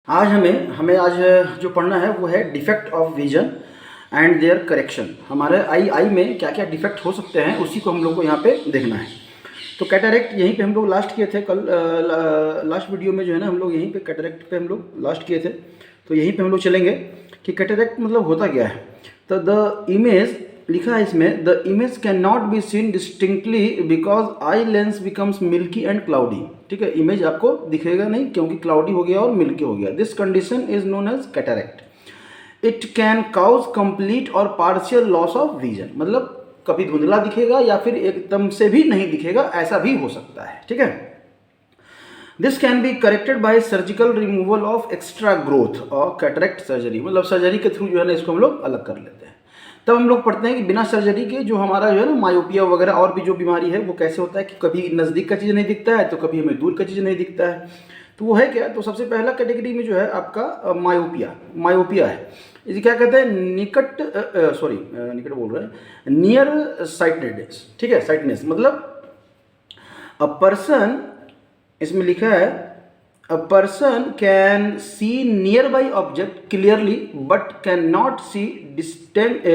आज हमें आज जो पढ़ना है वो है defect of vision and their correction. हमारे आई में क्या क्या डिफेक्ट हो सकते हैं उसी को हम लोग को यहाँ पे देखना है। तो कैटरेक्ट यहीं पे हम लोग लास्ट किए थे कल लास्ट वीडियो में जो है ना हम लोग यहीं पे कैटरेक्ट पे हम लोग लास्ट किए थे। तो यहीं पे हम लोग चलेंगे कि कैटरेक्ट मतलब होता क्या है। तो द इमेज लिखा है इसमें, the image can not be seen distinctly because eye lens becomes milky and cloudy. ठीक है, इमेज आपको दिखेगा नहीं क्योंकि क्लाउडी हो गया और मिल्की हो गया। This condition is known as cataract. It can cause complete और पार्शियल लॉस ऑफ विजन, मतलब कभी धुंधला दिखेगा या फिर एकदम से भी नहीं दिखेगा, ऐसा भी हो सकता है। ठीक है, this can be corrected bye surgical removal of extra growth और कैटरेक्ट सर्जरी, मतलब सर्जरी के थ्रू जो है ना इसको हम लोग अलग कर लेते हैं। तब हम लोग पढ़ते हैं कि बिना सर्जरी के जो हमारा जो है ना मायोपिया वगैरह और भी जो बीमारी है वो कैसे होता है कि कभी नज़दीक का चीज़ नहीं दिखता है तो कभी हमें दूर का चीज़ नहीं दिखता है। तो वो है क्या, तो सबसे पहला कैटेगरी में जो है आपका मायोपिया है। इसे क्या कहते हैं, निकट बोल रहे हैं, नियर साइटनेस। ठीक है, साइटनेस मतलब अ पर्सन, इसमें लिखा है a person can see nearby object clearly but cannot see distant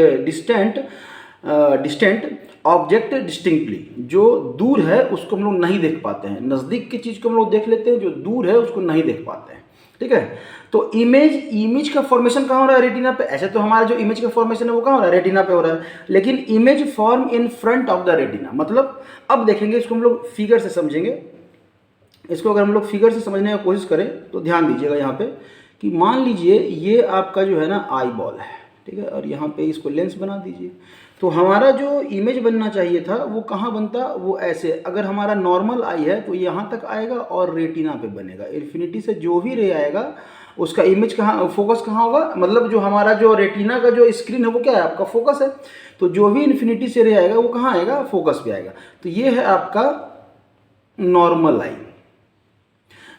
object distinctly। जो दूर है उसको हम लोग नहीं देख पाते हैं, नज़दीक की चीज़ को हम लोग देख लेते हैं, जो दूर है उसको नहीं देख पाते हैं। ठीक है, तो इमेज का फॉर्मेशन कहाँ हो रहा है, रेटिना पे। ऐसे तो हमारा जो इमेज का फॉर्मेशन है वो कहाँ हो रहा है, रेटिना पे हो रहा है, लेकिन image form in front of the retina. मतलब अब देखेंगे इसको हम लोग फिगर से समझेंगे। इसको अगर हम लोग फिगर से समझने की कोशिश करें तो ध्यान दीजिएगा यहाँ पे कि मान लीजिए ये आपका जो है ना आई बॉल है। ठीक है, और यहाँ पे इसको लेंस बना दीजिए। तो हमारा जो इमेज बनना चाहिए था वो कहाँ बनता, वो ऐसे। अगर हमारा नॉर्मल आई है तो यहाँ तक आएगा और रेटिना पे बनेगा। इन्फिनिटी से जो भी रे आएगा उसका इमेज कहाँ, फोकस कहाँ होगा, मतलब जो हमारा जो रेटिना का जो स्क्रीन है वो क्या है, आपका फोकस है। तो जो भी इन्फिनिटी से रे आएगा वो कहाँ आएगा, फोकस पे आएगा। तो ये है आपका नॉर्मल आई।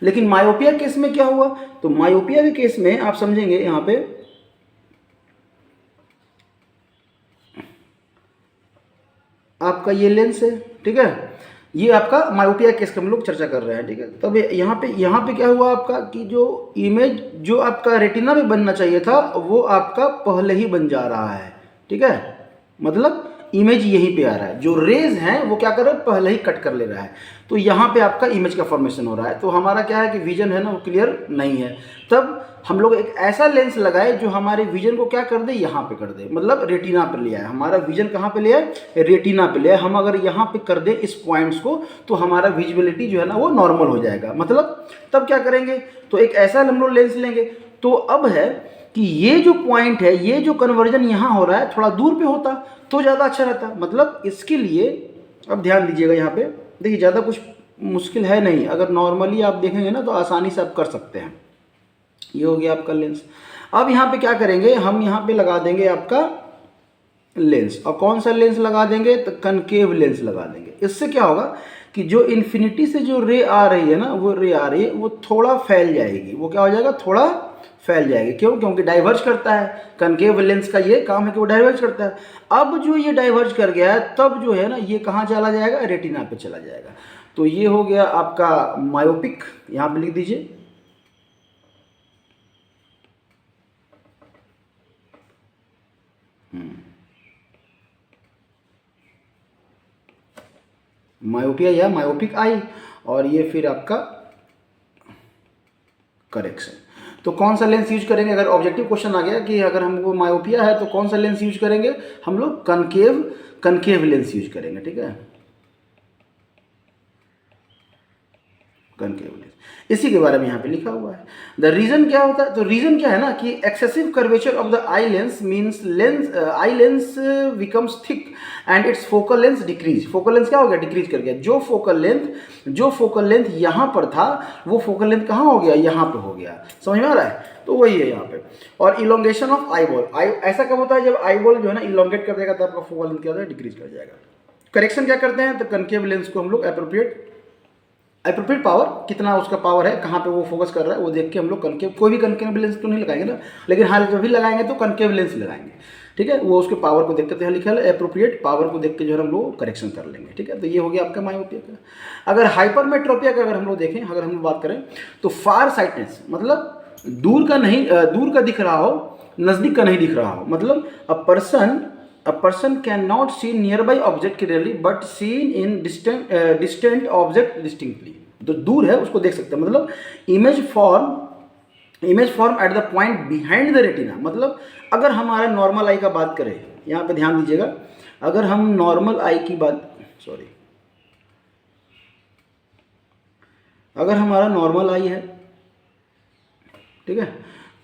लेकिन मायोपिया केस में क्या हुआ, तो मायोपिया के केस में आप समझेंगे यहां पे आपका ये लेंस है। ठीक है, ये आपका मायोपिया केस का हम लोग चर्चा कर रहे हैं। ठीक है, तब यहाँ पे क्या हुआ आपका कि जो इमेज जो आपका रेटिना में बनना चाहिए था वो आपका पहले ही बन जा रहा है। ठीक है, मतलब इमेज यहीं पे आ रहा है, जो रेज हैं वो क्या कर रहा है, पहले ही कट कर ले रहा है। तो यहाँ पे आपका इमेज का फॉर्मेशन हो रहा है। तो हमारा क्या है कि विजन है ना वो क्लियर नहीं है। तब हम लोग एक ऐसा लेंस लगाए जो हमारे विजन को क्या कर दे, यहाँ पे कर दे, मतलब रेटिना पे ले आए। हमारा विजन कहाँ पे ले आए, रेटिना पे ले आए। हम अगर यहाँ पे कर दे इस पॉइंट्स को तो हमारा विजिबिलिटी जो है ना वो नॉर्मल हो जाएगा। मतलब तब क्या करेंगे, तो एक ऐसा हम लोग लेंस लेंगे। तो अब है कि ये जो पॉइंट है, ये जो कन्वर्जन यहाँ हो रहा है थोड़ा दूर पे होता तो ज़्यादा अच्छा रहता। मतलब इसके लिए अब ध्यान दीजिएगा यहाँ पे, देखिए ज़्यादा कुछ मुश्किल है नहीं। अगर नॉर्मली आप देखेंगे ना तो आसानी से आप कर सकते हैं। ये हो गया आपका लेंस। अब यहाँ पे क्या करेंगे, हम यहाँ पे लगा देंगे आपका लेंस। और कौन सा लेंस लगा देंगे, तो कनकेव लेंस लगा देंगे। इससे क्या होगा कि जो इन्फिनिटी से जो रे आ रही है ना, वो रे आ रही है वो थोड़ा फैल जाएगी। वो क्या हो जाएगा, थोड़ा फैल जाएगी। क्यों, क्योंकि डाइवर्ज करता है। कनकेव लेंस का ये काम है कि वो डाइवर्ज करता है। अब जो ये डाइवर्ज कर गया है तब जो है ना ये कहाँ चला जाएगा, रेटिना पे चला जाएगा। तो ये हो गया आपका मायोपिक, यहाँ पे लिख दीजिए। मायोपिया या मायोपिक आई, और ये फिर आपका करेक्शन। तो कौन सा लेंस यूज करेंगे, अगर ऑब्जेक्टिव क्वेश्चन आ गया कि अगर हमको मायोपिया है तो कौन सा लेंस यूज करेंगे, हम लोग कनकेव लेंस यूज करेंगे। ठीक है, कनकेव लेंस, इसी के बारे में यहाँ पे लिखा हुआ है। द रीजन क्या होता है, तो रीजन क्या है ना कि excessive curvature of the eye lens means eye lens becomes thick and it's focal length decrease. Focal length क्या हो गया, डिक्रीज कर गया। जो फोकल लेंथ यहाँ पर था वो फोकल लेंथ कहाँ हो गया, यहाँ पे हो गया। समझ में आ रहा है, तो वही है यहाँ पे। और इलोंगेशन ऑफ आई बॉल, ऐसा कब होता है, जब आई बॉल जो है ना इलोंगेट कर देगा तब आपका फोकल लेंथ क्या होता है, डिक्रीज कर जाएगा। करेक्शन क्या करते हैं, तो कनकेव लेंस को हम लोग अप्रोप्रिएट पावर, कितना उसका पावर है, कहाँ पे वो फोकस कर रहा है वो देख के हम लोग कनकेव, कोई भी कनकेव लेंस तो नहीं लगाएंगे ना, लेकिन हाँ जब भी लगाएंगे तो कनकेव लेंस लगाएंगे। ठीक है, वो उसके पावर को देख के, यहाँ लिखा है अप्रोप्रिएट पावर को देख के जो है हम लोग करेक्शन कर लेंगे। ठीक है, तो ये हो गया आपका मायोपिया का। अगर हाइपरमेट्रोपिया का अगर हम लोग देखें, अगर हम लोग बात करें तो फार साइटनेस, मतलब दूर का नहीं, दूर का दिख रहा हो, नज़दीक का नहीं दिख रहा हो। मतलब a person can not see near by object clearly but seen in distant object distinctly. तो दूर है उसको देख सकते हैं। मतलब image form at the point behind the retina. मतलब अगर हमारा नॉर्मल आई का बात करें, यहाँ पे ध्यान दीजिएगा, अगर हम नॉर्मल आई की बात, सॉरी, अगर हमारा नॉर्मल आई है, ठीक है,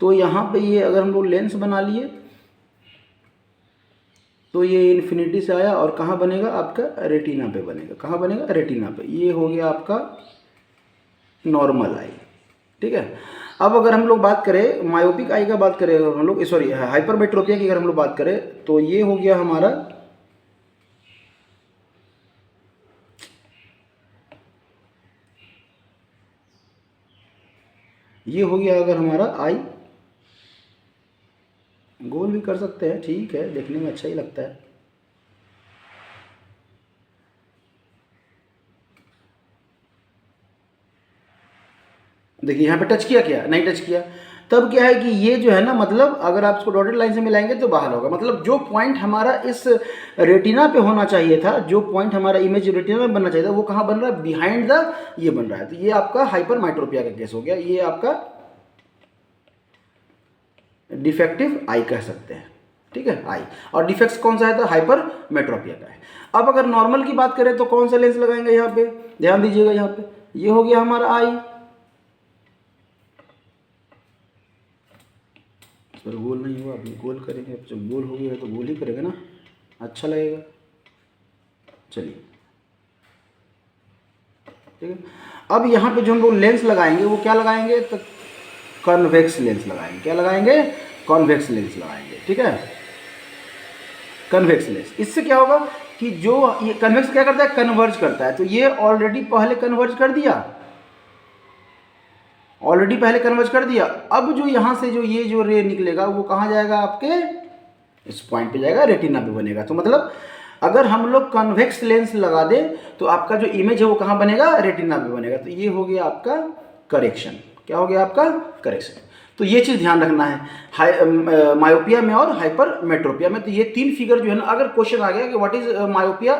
तो यहाँ पे ये अगर हम लोग लेंस बना लिए तो ये इन्फिनिटी से आया और कहाँ बनेगा आपका, रेटिना पे बनेगा। कहाँ बनेगा, रेटिना पे। ये हो गया आपका नॉर्मल आई, ठीक है। अब अगर हम लोग बात करें मायोपिक आई का बात करें, अगर हम लोग, सॉरी, हाइपरमेट्रोपिया की अगर हम लोग बात करें, तो ये हो गया हमारा, ये हो गया अगर हमारा आई, गोल भी कर सकते हैं, ठीक है, देखने में अच्छा ही लगता है। देखिए यहाँ पे टच किया, क्या नहीं टच किया, तब क्या है कि ये जो है ना, मतलब अगर आप इसको डॉटेड लाइन से मिलाएंगे तो बाहर होगा। मतलब जो पॉइंट हमारा इस रेटिना पे होना चाहिए था, जो पॉइंट हमारा इमेज रेटिना में बनना चाहिए था, वो कहाँ बन रहा है, बिहाइंड द ये बन रहा है। तो ये आपका हाइपरमेट्रोपिया का केस हो गया, ये आपका डिफेक्टिव आई कह सकते हैं, ठीक है, आई। और डिफेक्ट्स कौन सा है, तो हाइपरमेट्रोपिया का है। अब अगर नॉर्मल की बात करें तो कौन सा लेंस लगाएंगे, यहाँ पे ध्यान दीजिएगा, यहाँ पे ये हो गया हमारा आई। सर गोल नहीं हुआ, अभी गोल करेंगे, जब गोल हो गया तो गोल ही करेंगे ना, अच्छा लगेगा। चलिए, ठीक है। अब यहाँ पे जो हम लोग लेंस लगाएंगे वो क्या लगाएंगे, तो कॉन्वेक्स लेंस लगाएंगे। क्या लगाएंगे, कॉन्वेक्स लेंस लगाएंगे, ठीक है, कन्वेक्स लेंस। इससे क्या होगा कि जो ये कन्वेक्स क्या करता है, कन्वर्ज करता है। तो ये ऑलरेडी पहले कन्वर्ज कर दिया, ऑलरेडी पहले कन्वर्ज कर दिया। अब जो यहाँ से जो ये जो रे निकलेगा वो कहाँ जाएगा, आपके इस पॉइंट पे जाएगा, रेटिना पे बनेगा। तो मतलब अगर हम लोग कन्वेक्स लेंस लगा दें तो आपका जो इमेज है वो कहाँ बनेगा, रेटिना पे बनेगा। तो ये हो गया आपका करेक्शन। क्या हो गया आपका, करेक्शन। तो ये चीज़ ध्यान रखना है मायोपिया में और हाइपरमेट्रोपिया में। तो ये तीन फिगर जो है ना, अगर क्वेश्चन आ गया कि what is myopia,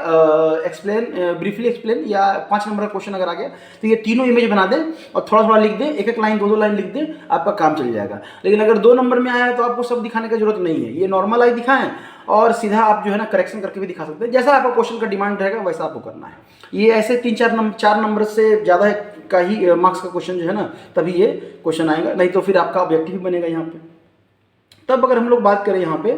explain, briefly explain, या 5 नंबर का क्वेश्चन अगर आ गया, तो ये तीनों इमेज बना दें और थोड़ा थोड़ा लिख दें, एक एक लाइन, 2 लाइन लिख दें, आपका काम चल जाएगा। लेकिन अगर 2 नंबर में आया है तो आपको सब दिखाने की जरूरत नहीं है, ये नॉर्मल आई दिखाएं और सीधा आप जो है ना करेक्शन करके भी दिखा सकते हैं। जैसा आपका क्वेश्चन का डिमांड रहेगा वैसा आपको करना है। ये ऐसे 4 नंबर से ज़्यादा का ही मार्क्स का क्वेश्चन जो है ना, तभी ये क्वेश्चन आएगा, नहीं तो फिर आपका ऑब्जेक्टिव बनेगा यहाँ पे। तब अगर हम लोग बात करें यहाँ पे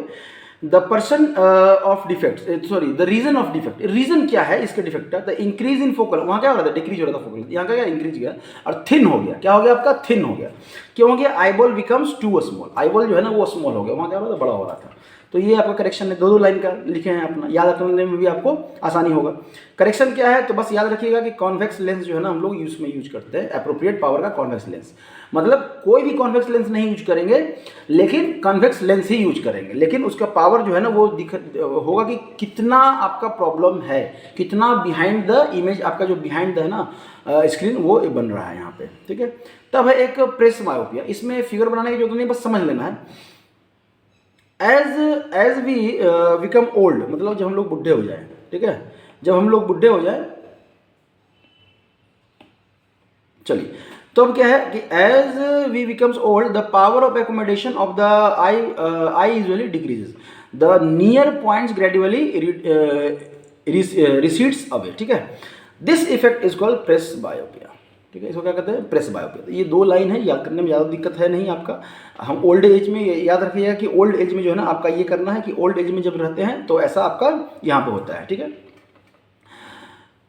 the person of defect, sorry, the reason of defect. Reason क्या है इसके डिफेक्ट का, द इंक्रीज इन फोकल, वहाँ क्या हो रहा था, डिक्रीज हो रहा था फोकल, यहाँ का क्या इंक्रीज गया और थिन हो गया। क्या हो गया आपका, थिन हो गया। क्यों हो गया, eyeball becomes too small, eyeball जो है ना वो स्मॉल हो गया, वहाँ क्या हो रहा था, बड़ा हो रहा था। तो ये आपका करेक्शन है, 2 लाइन का लिखे हैं, अपना याद रखने में भी आपको आसानी होगा। करेक्शन क्या है, तो बस याद रखिएगा कि कॉन्वेक्स लेंस जो है ना हम लोग यूज करते हैं, एप्रोप्रिएट पावर का कॉन्वेक्स लेंस। मतलब कोई भी कॉन्वेक्स लेंस नहीं यूज करेंगे, लेकिन कॉन्वेक्स लेंस ही यूज करेंगे, लेकिन उसका पावर जो है ना वो होगा कि कितना आपका प्रॉब्लम है, कितना बिहाइंड द इमेज, आपका जो बिहाइंड द है ना स्क्रीन वो बन रहा है यहाँ पे, ठीक है। तब है एक प्रेस मायोपिया, इसमें फिगर बनाने की जरूरत नहीं, बस समझ लेना है। एज वी बिकम ओल्ड, मतलब जब हम लोग बुढ़े हो जाए, ठीक है, जब हम लोग बुढ़े हो जाए, चलिए, तो अब क्या है कि as we becomes old the power of accommodation of the eye usually decreases, the near points gradually recedes away, ठीक है। This effect is called presbyopia, ठीक है, इसको क्या कहते हैं, प्रेस बायोपिया। तो ये 2 लाइन है, याद करने में ज़्यादा दिक्कत है नहीं आपका। हम ओल्ड एज में याद रखिएगा कि ओल्ड एज में जो है ना आपका ये करना है कि ओल्ड एज में जब रहते हैं तो ऐसा आपका यहाँ पे होता है, ठीक है।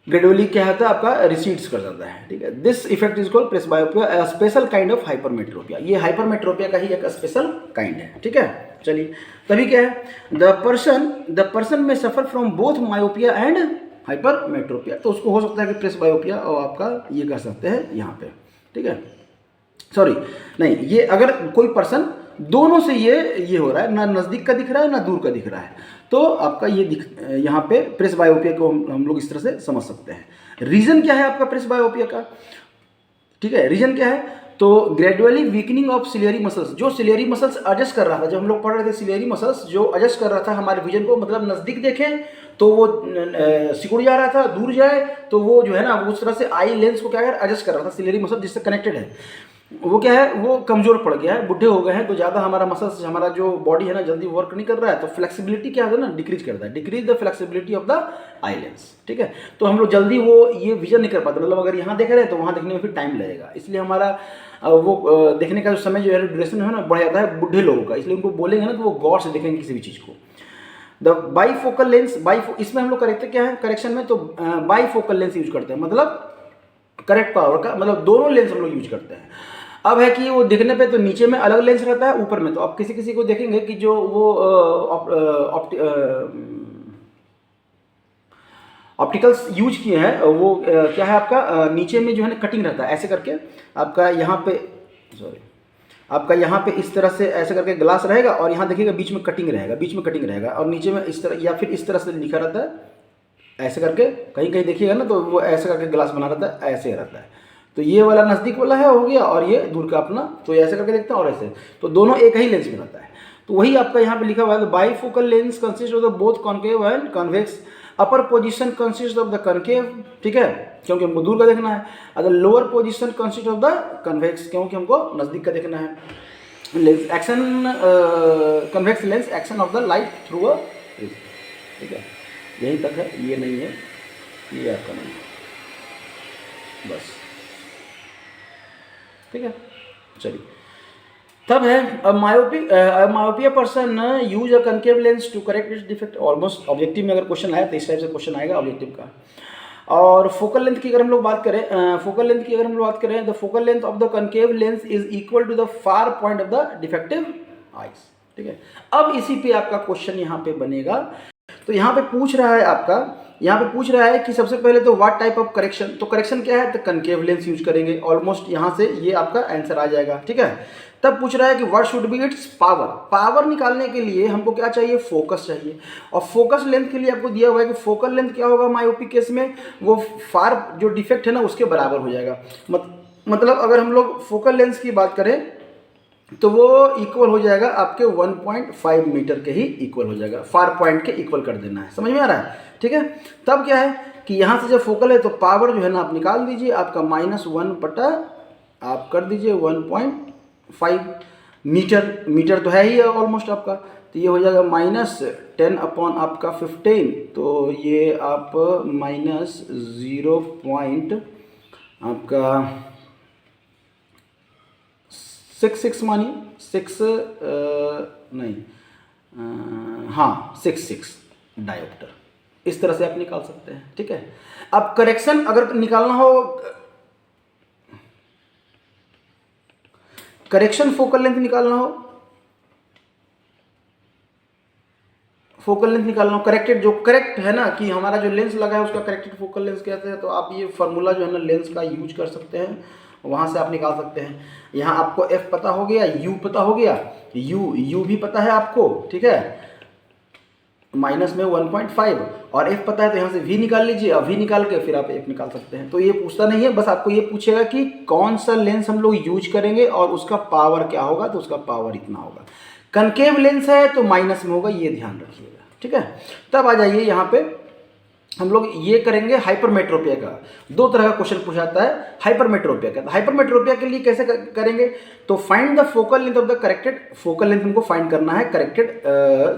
ग्रेजुअली क्या होता है आपका, रिसीड्स कर जाता है, ठीक है। This effect is called presbyopia, special kind of hypermetropia. ये हाइपरमेट्रोपिया का ही एक स्पेशल काइंड है, ठीक है। चलिए, तभी क्या है, द पर्सन में suffer from both myopia and hypermetropia. तो उसको हो सकता है कि प्रेस बायोपिया और आपका ये कर सकते हैं यहाँ पे, ठीक है। सॉरी नहीं, ये अगर कोई पर्सन दोनों से ये हो रहा है, ना नज़दीक का दिख रहा है ना दूर का दिख रहा है, तो आपका ये यहाँ पे प्रेस बायोपिया को हम लोग इस तरह से समझ सकते हैं। रीज़न क्या है आपका प्रेस बायोपिया का, ठीक है, रीज़न क्या है, तो gradually weakening of ciliary muscles, जो सिलियरी मसल्स एडजस्ट कर रहा था, जब हम लोग पढ़ रहे थे सिलियरी मसल्स जो एडजस्ट कर रहा था हमारे विजन को, मतलब नज़दीक देखें तो वो सिकुड़ जा रहा था, दूर जाए तो वो जो है ना उस तरह से आई लेंस को क्या कर एडजस्ट कर रहा था, सिलियरी मसल जिससे कनेक्टेड है वो क्या है, वो कमज़ोर पड़ गया है, बुढ़े हो गए हैं, तो ज़्यादा हमारा मसल्स, हमारा जो बॉडी है ना जल्दी वर्क नहीं कर रहा है, तो फ्लेक्सिबिलिटी क्या है ना डिक्रीज करता है, decrease the flexibility of the eye lens. ठीक है, तो हम लोग जल्दी वो ये विजन नहीं कर पाते, मतलब अगर यहाँ देख रहे हैं तो वहाँ देखने में फिर टाइम लगेगा, इसलिए हमारा वो देखने का जो समय जो है ड्यूरेशन है ना बढ़ जाता है बुढ़े लोगों का, इसलिए उनको बोलेंगे ना तो वो गौर से देखेंगे किसी भी चीज़ को। द बाईफोकल लेंस, इसमें हम लोग करेक्ट क्या है करेक्शन में, तो बाईफोकल लेंस यूज करते हैं, मतलब करेक्ट पावर का, मतलब दोनों लेंस हम लोग यूज करते हैं। अब है कि वो दिखने पे तो नीचे में अलग लेंस रहता है, ऊपर में तो आप किसी किसी को देखेंगे कि जो वो ऑप्टिकल्स यूज किए हैं वो क्या है आपका नीचे में जो है ना कटिंग रहता है, ऐसे करके आपका यहाँ पे आपका यहाँ पे इस तरह से ऐसे करके ग्लास रहेगा और यहाँ देखिएगा बीच में कटिंग रहेगा, बीच में कटिंग रहेगा और नीचे में इस तरह या फिर इस तरह से लिखा रहता है ऐसे करके, कहीं कहीं देखिएगा ना तो वो ऐसे करके ग्लास बना रहता है, ऐसे रहता है। तो ये वाला नज़दीक वाला है हो गया और ये दूर का अपना, तो ऐसे करके देखते हैं और ऐसे, तो दोनों एक ही लेंस में रहता है। तो वही आपका यहाँ पे लिखा हुआ है bifocal lens consist of the both concave and convex, upper position consist of the concave, ठीक है क्योंकि हमको दूर का देखना है, अगर lower position consist of the convex क्योंकि हमको नज़दीक का देखना है। Lens action, convex lens action of the light through a prism, ठीक है यहीं तक है, ये नहीं है, ये आपका नहीं है बस, ठीक है। चलिए तब है myopia person use a concave lens to correct its defect, almost objective में अगर क्वेश्चन आया तो इस टाइप से क्वेश्चन आएगा ऑब्जेक्टिव का। और फोकल लेंथ की अगर हम लोग बात करें, फोकल लेंथ की अगर हम लोग बात करें, the focal length of the concave lens is equal to the far point of the defective eyes, ठीक है। अब इसी पे आपका क्वेश्चन यहाँ पे बनेगा, तो यहाँ पे पूछ रहा है आपका, यहाँ पे पूछ रहा है कि सबसे पहले तो व्हाट टाइप ऑफ करेक्शन, तो करेक्शन क्या है, तो कनकेव लेंस यूज करेंगे, ऑलमोस्ट यहाँ से ये आपका आंसर आ जाएगा, ठीक है। तब पूछ रहा है कि what should be it's power, power निकालने के लिए हमको क्या चाहिए, फोकस चाहिए, और फोकस लेंथ के लिए आपको दिया हुआ है कि फोकल लेंथ क्या होगा मायोपिक केस में, वो फार जो डिफेक्ट है ना उसके बराबर हो जाएगा। मतलब अगर हम लोग फोकल लेंस की बात करें तो वो इक्वल हो जाएगा आपके 1.5 मीटर के ही इक्वल हो जाएगा, फार पॉइंट के इक्वल कर देना है, समझ में आ रहा है, ठीक है। तब क्या है कि यहाँ से जब फोकल है तो पावर जो है ना आप निकाल दीजिए, आपका -1 बटा आप कर दीजिए 1.5 मीटर, मीटर तो है ही ऑलमोस्ट आपका, तो ये हो जाएगा -10 अपॉन आपका 15, तो ये आप -0 आपका 66 मानिए, 6 नहीं हाँ 66 डायोप्टर, इस तरह से आप निकाल सकते हैं, ठीक है। अब करेक्शन अगर निकालना हो, करेक्शन फोकल लेंथ निकालना हो, फोकल लेंथ निकालना हो, करेक्टेड जो करेक्ट है ना कि हमारा जो लेंस लगा है उसका करेक्टेड फोकल लेंस कहते हैं, तो आप ये फार्मूला जो है ना लेंस का यूज कर सकते हैं, वहाँ से आप निकाल सकते हैं। यहाँ आपको F पता हो गया, U पता हो गया, U भी पता है आपको, ठीक है, माइनस में 1.5 और F पता है तो यहाँ से V निकाल लीजिए, और V निकाल के फिर आप F निकाल सकते हैं। तो ये पूछता नहीं है, बस आपको ये पूछेगा कि कौन सा लेंस हम लोग यूज करेंगे और उसका पावर क्या होगा, तो उसका पावर इतना होगा। कनकेव लेंस है तो माइनस में होगा, ये ध्यान रखिएगा, ठीक है। तब आ जाइए यहाँ पे हम लोग ये करेंगे हाइपरमेट्रोपिया का, दो तरह का क्वेश्चन पूछाता है हाइपरमेट्रोपिया का। तो हाइपरमेट्रोपिया के लिए कैसे करेंगे, तो find the focal length of the corrected, focal length हमको फाइंड करना है करेक्टेड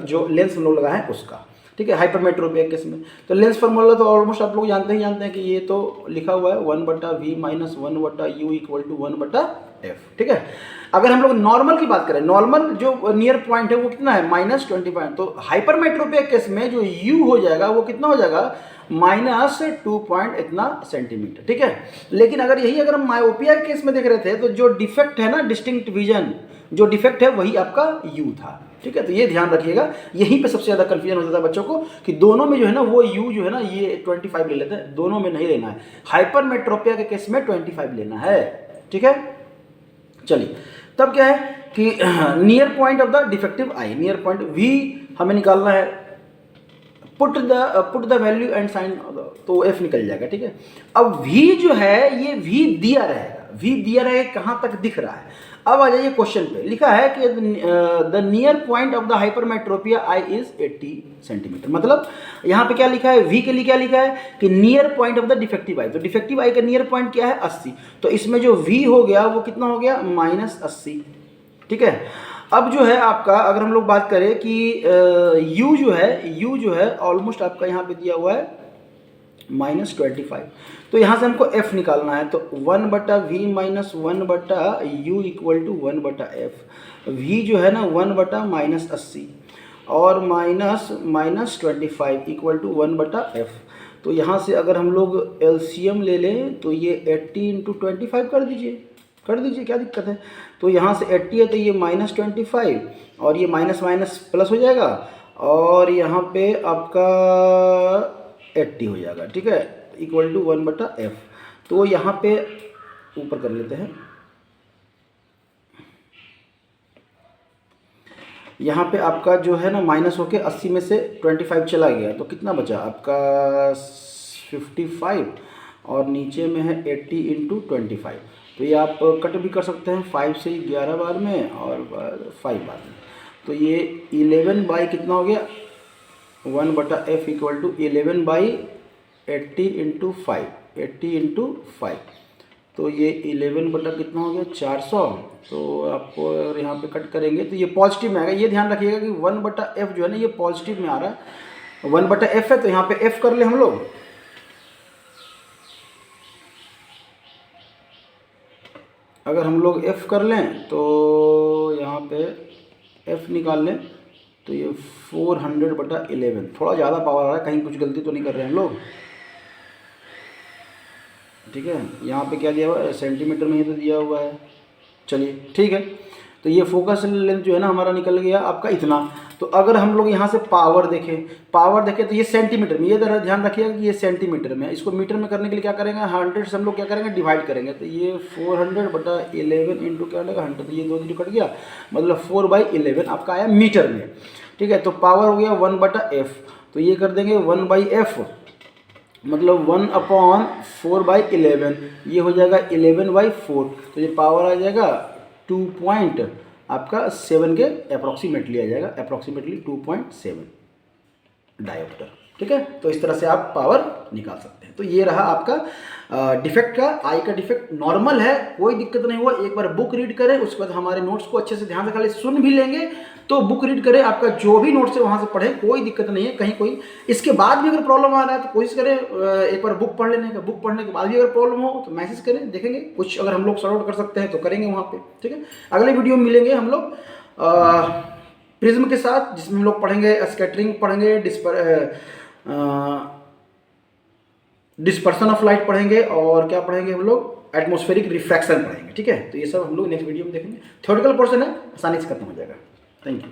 जो लेंस हम लोग लगाए हैं उसका, ठीक है। हाइपरमेट्रोपिया केस में तो लेंस फार्मूला तो ऑलमोस्ट आप लोग जानते हैं कि ये तो लिखा हुआ है 1/v - 1/u = 1/f, ठीक है। अगर हम लोग नॉर्मल की बात करें, नॉर्मल जो नियर पॉइंट है वो कितना है -20 पॉइंट, तो हाइपरमेट्रोपिया केस में जो u हो जाएगा वो कितना हो जाएगा -2 पॉइंट इतना सेंटीमीटर, ठीक है। लेकिन अगर हम मायोपिया केस में देख रहे थे तो जो डिफेक्ट है ना, डिस्टिंक्ट विजन जो डिफेक्ट है वही आपका u था, ठीक है। तो ये ध्यान रखिएगा, यहीं पे सबसे ज़्यादा कंफ्यूजन हो जाता है बच्चों को कि दोनों में जो है ना वो u जो है ना ये 25 ले लेते हैं, दोनों में नहीं लेना है, हाइपरमेट्रोपिया के केस में 25 लेना है, ठीक है। चलिए तब क्या है कि near point of the defective eye, near point v हमें निकालना है, put the value and sign, तो f निकल जाएगा, ठीक है। अब v जो है ये v दिया रहेगा, वी दिया रहा है कहाँ तक दिख रहा है। अब आ जाइए क्वेश्चन पे, लिखा है कि the near point of the hypermetropia I is 80 centimetre. मतलब यहाँ पे क्या लिखा है, वी के लिए क्या लिखा है कि near point of the defective eye. तो डिफेक्टिव आई का नियर पॉइंट क्या है 80, तो इसमें जो वी हो गया वो कितना हो गया -80। ठीक है, अब जो है आपका अगर हम लोग बात करें कि यू जो है ऑलमोस्ट आपका यहाँ पे दिया हुआ है -25, तो यहाँ से हमको f निकालना है। तो 1/v minus 1/u equal to 1/f। v जो है ना 1/-80 और -25 इक्वल टू 1/f। तो यहाँ से अगर हम लोग एलसीएम ले लें तो ये 80 × 25 कर दीजिए, क्या दिक्कत है। तो यहाँ से 80 है तो ये -25 और ये माइनस माइनस प्लस हो जाएगा और यहाँ पे आपका 80 हो जाएगा। ठीक है, इक्वल टू 1/f। तो यहाँ पे ऊपर कर लेते हैं, यहाँ पे आपका जो है ना माइनस होके 80 में से 25 चला गया तो कितना बचा आपका 55 और नीचे में है 80 × 25। तो ये आप कट भी कर सकते हैं 5 से 11 बार में और 5 बार में। तो ये 11 बाई कितना हो गया 1/f इक्वल टू 11 बाई 80 × 5, 80 × 5। तो ये 11 बटा कितना हो गया 400। तो आपको अगर यहाँ पे कट करेंगे तो ये पॉजिटिव में आएगा। ये ध्यान रखिएगा कि 1/f जो है ना ये पॉजिटिव में आ रहा है, 1/f है तो यहाँ पे f कर ले हम लोग। अगर हम लोग f कर लें तो यहाँ पे f निकाल लें तो ये 400/11, थोड़ा ज़्यादा पावर आ रहा है, कहीं कुछ गलती तो नहीं कर रहे हैं हम लोग। ठीक है, यहाँ पे क्या दिया हुआ है सेंटीमीटर में ही तो दिया हुआ है। चलिए ठीक है, तो ये फोकस लेंथ जो है ना हमारा निकल गया आपका इतना। तो अगर हम लोग यहाँ से पावर देखें तो ये सेंटीमीटर में, ये ज़रा ध्यान रखिएगा कि ये सेंटीमीटर में, इसको मीटर में करने के लिए क्या करेंगे 100 से हम लोग क्या करेंगे डिवाइड करेंगे। तो ये 400/11 इंटू क्या लगेगा 100, तो ये 2 कट गया, मतलब 4/11 आपका आया मीटर में। ठीक है, तो पावर हो गया 1/f, तो ये कर देंगे 1/f मतलब 1/4/11, ये हो जाएगा 11/4। तो ये पावर आ जाएगा 2.7 के अप्रॉक्सीमेटली आ जाएगा, अप्रॉक्सीमेटली 2.7 डायोप्टर। ठीक है, तो इस तरह से आप पावर निकाल सकते हैं। तो ये रहा आपका डिफेक्ट का, आई का डिफेक्ट नॉर्मल है, कोई दिक्कत नहीं हुआ। एक बार बुक रीड करें, उसके बाद हमारे नोट्स को अच्छे से ध्यान से खाली सुन भी लेंगे तो बुक रीड करें, आपका जो भी नोट्स है वहाँ से पढ़ें, कोई दिक्कत नहीं है। कहीं कोई इसके बाद भी अगर प्रॉब्लम आ रहा है तो कोशिश करें एक बार बुक पढ़ लेने का, बुक पढ़ने के बाद भी अगर प्रॉब्लम हो तो मैसेज करें, देखेंगे कुछ अगर हम लोग सॉर्ट आउट कर सकते हैं तो करेंगे वहाँ पे। ठीक है, अगले वीडियो में मिलेंगे हम लोग प्रिज्म के साथ, जिसमें हम लोग पढ़ेंगे स्कैटरिंग पढ़ेंगे, डिस्पर्सन ऑफ लाइट पढ़ेंगे और क्या पढ़ेंगे हम लोग एटमॉस्फेरिक रिफ्रैक्शन पढ़ेंगे। ठीक है, तो ये सब हम लोग नेक्स्ट वीडियो में देखेंगे। थ्योरेटिकल पोर्शन है, आसानी से खत्म हो जाएगा। Thank you.